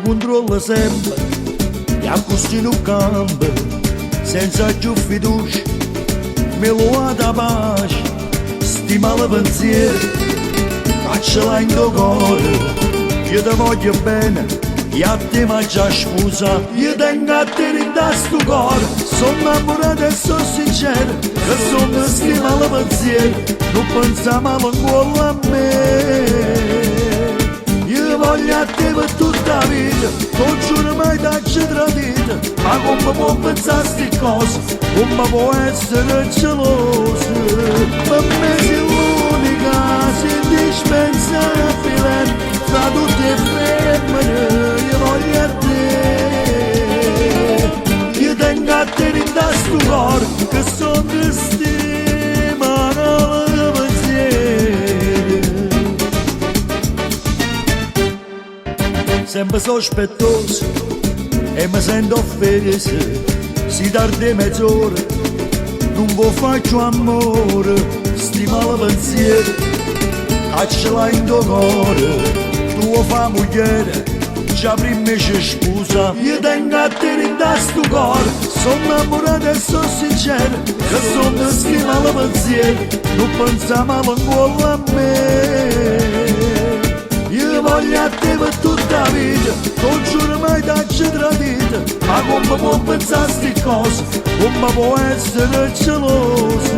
controlla sempre, e a così non cambia, senza più fiducia, me lo ha da pace, stima la pensiero, faccela in tuo cuore, io ti voglio bene, e a te mi già sposa, io tengo a te in sto cuore, sono innamorato e sono sincero, che sono stima la pensiero, non pensa male ancora a me. Io voglio a te per tutta la vita, non giuro mai darci tradita, ma come può pensare a sti cose, come può essere gelosa? Per me sei l'unica, sei indispensabile, tra tutte le femmine, io voglio a te. Io tengo a te in sto cuore, che sono di stima la pensiero. Sempre sospettoso e mi sento offeso, si tarda mezz'ora, non vi faccio amore, stima la pensiero, caccela in tuo cuore, tua fa mogliere, già prima ci sposa. Io tengo a te in sto cuore, sono innamorato e sono sincero, che sono stima la pensiero, non pensa male ancora a me. Io voglio a te per tutta la vita, non giuro mai darci tradita, ma come può pensare a sti cose, come può essere gelosa?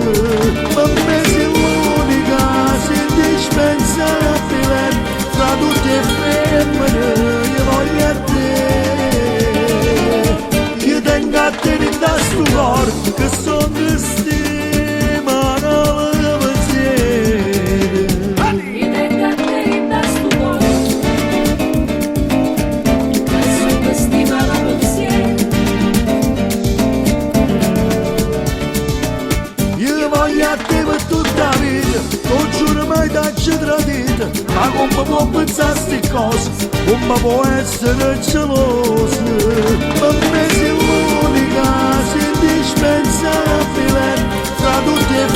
Per me sei l'unica, sei indispensabile, tra tutte le femmine, io voglio a te. Io tengo a te in sto cuore, che sono di stima la pensiero. A te per tutta la vita, non giuro mai darci tradita, ma come può pensare a sti cose, come può essere gelosa? Per me sei l'unica, sei indispensabile, tra tutte le